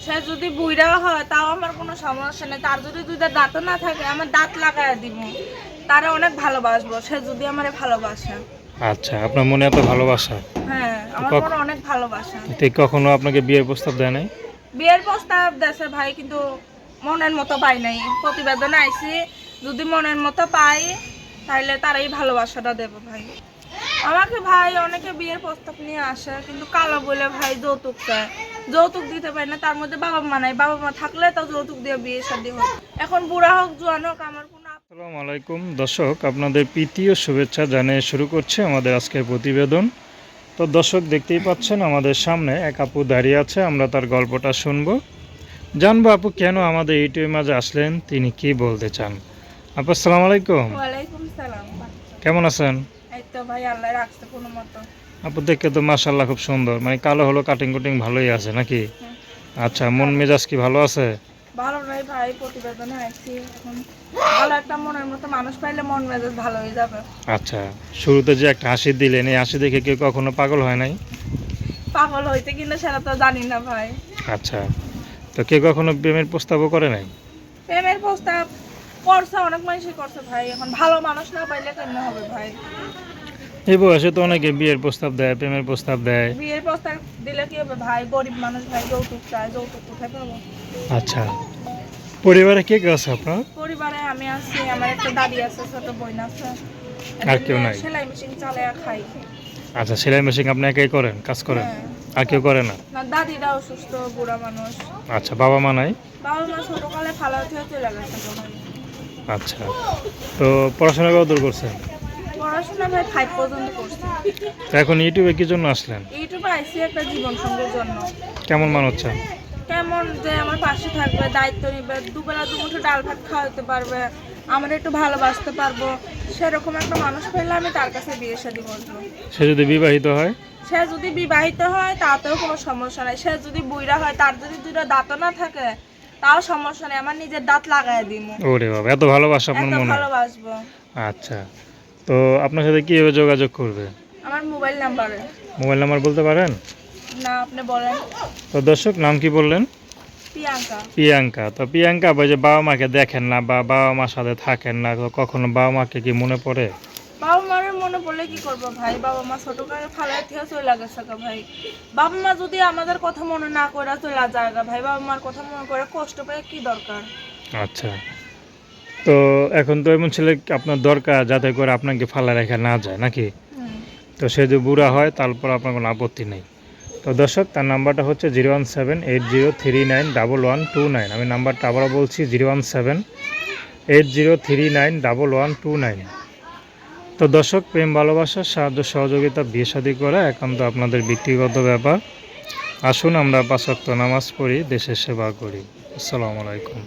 সে যদি বুইড়া হয় তাও আমার কোনো সমস্যা নেই, তার যদি দুইটা দাঁতও না থাকে আমার দাঁত লাগায় দিব, তারা অনেক ভালোবাসবো সে যদি আমারে ভালোবাসে। আচ্ছা, আপনার মনে এত ভালোবাসা? হ্যাঁ, আমার মনে অনেক ভালোবাসা। কখনো আপনাকে বিয়ের প্রস্তাব দেয় নাই? বিয়ের প্রস্তাব দেশে ভাই, কিন্তু মনের মতো পাই নাই। প্রতিবেদনে আইছি, যদি মনের মতো পাই তাহলে তারাই ভালোবাসাটা দেবো ভাই। আমাকে ভাই অনেকে বিয়ের প্রস্তাব নিয়ে আসে, কিন্তু কালো বলে ভাই যৌতুক চায়, যৌতুক দিতে পারি না। তার মধ্যে বাবা মা নাই, বাবা মা থাকলে তো যৌতুক দিয়ে বিয়ে শাদী হয়। এখন বুড়া হোক জোয়ান হোক আমার কোনো। আসসালামু আলাইকুম দর্শক, আপনাদের প্রীতি ও শুভেচ্ছা জানিয়ে শুরু করছে আমাদের আজকের প্রতিবেদন। তো দর্শক, দেখতেই পাচ্ছেন আমাদের সামনে এক আপু দাঁড়িয়ে আছে, আমরা তার গল্পটা শুনবো, জানবো আপু কেন আমাদের ইউটিউবের মাঝে আসলেন, তিনি কি বলতে চান। আপু আসসালামু আলাইকুম। ওয়ালাইকুম সালাম। কেমন আছেন? এই তো ভাই আল্লাহ রাখছে কোনো মতো। আপু দেখে তো মাশাআল্লাহ খুব সুন্দর, মানে কালো হলো কাটিং কুটিং ভালোই আছে নাকি? আচ্ছা, মন মেজাজ কি ভালো আছে? ভালো নাই ভাই, প্রতিবেদনে আইছি। এখন ভালো একটা মনের মতো মানুষ পাইলে মন মেজাজ ভালো হয়ে যাবে। আচ্ছা, শুরুতে যে একটা হাসি দিলেন, এই হাসি দেখে কেউ কখনো পাগল হয় নাই? পাগল হইতে কিনা সেটা তো জানি না ভাই। আচ্ছা, তো কেউ কখনো প্রেমের প্রস্তাবও করে নাই? প্রেমের প্রস্তাব করছে, অনেক মানুষই করছে ভাই। এখন ভালো মানুষ না পাইলে কেমনে হবে ভাই? এই বয়সে তো অনেকে বিয়ের প্রস্তাব দেয়, প্রেমের প্রস্তাব দেয়। বিয়ের প্রস্তাব দিলে কি হবে ভাই? গরিব মানুষ ভাই, যৌতুক চায়, যৌতুক কোথায় পাবো? আচ্ছা, পরিবারে কে কে আছে আপনার? পরিবারে আমি আছি, আমার একটা দাদি আছে, ছোট বোন আছে, আর কেউ নাই? সেলাই মেশিন চালায় খাই। আচ্ছা, সেলাই মেশিন আপনি একাই করেন, কাজ করেন? হ্যাঁ। আর কেউ করে না? না, দাদিরা অসুস্থ, বুড়া মানুষ। আচ্ছা, বাবা মা নাই? বাবা মা ছোটকালে ফালা থেকে চলে গেছে ভাই। আচ্ছা, তো পড়াশোনা কতদূর করছেন? পড়াশোনা ভাই 5 পর্যন্ত করছি। তো এখন ইউটিউবে কি জন্য আসলেন? ইউটিউবে আইসি একটা জীবন সঙ্গের জন্য। কেমন মানুষ চান? কেমন যে আমার পাশে থাকবে, দায়িত্ব নিবে, দুবেলা দুমুঠো ডাল ভাত খাওয়াতে পারবে, আমার একটু ভালোবাসতে পারবো, সেরকম একটা মানুষ পেলে আমি তার কাছে বিয়ে শাদী বসবো। সে যদি বিবাহিত হয়? সে যদি বিবাহিত হয় তাতেও কোনো সমস্যা নাই। সে যদি বুইড়া হয়, তার যদি দুইটা দাঁতও না থাকে তাও সমস্যা নেই, আমার নিজের দাঁত লাগাই দিব। ওরে বাবা, এত ভালোবাসা আপনার এত মনে? ভালোবাসবো। আচ্ছা, তো আপনার সাথে কিভাবে যোগাযোগ করবে? আমার মোবাইল নাম্বারে। মোবাইল নাম্বার বলতে পারেন? না, আপনি বলেন। তো দর্শক, নাম কি বললেন? প্রিয়াঙ্কা। প্রিয়াঙ্কা। তো প্রিয়াঙ্কা, ওই যে বাবা মাকে দেখেন না বা বাবা মার সাথে থাকেন না, তো কখনো বাবা মাকে কি মনে পড়ে? বাবা মারের মনে পড়লে কি করবো ভাই? বাবা মা ছোটকালে ফালাই থেকে চলে গেছে গা ভাই। বাবা মা যদি আমাদের কথা মনে না করে চলে যায় গা ভাই, বাবা মার কথা মনে করে কষ্ট পায় কি দরকার? আচ্ছা, তো এখন তো এমন ছেলে আপনার দরকার যাতে করে আপনাকে ফালা রেখা না যায় নাকি? তো সে যদি বুড়া হয় তারপর আপনার কোনো আপত্তি নেই। তো দর্শক, তার নাম্বারটা হচ্ছে 01780391129। আমি নাম্বারটা আবারও বলছি, 01780391129। তো দর্শক, প্রেম ভালোবাসার সাহায্য সহযোগিতা বিয়ে শাদী করা একান্ত আপনাদের ব্যক্তিগত ব্যাপার। আসুন আমরা 5 ওয়াক্ত নামাজ পড়ি, দেশের সেবা করি। আসসালামু আলাইকুম।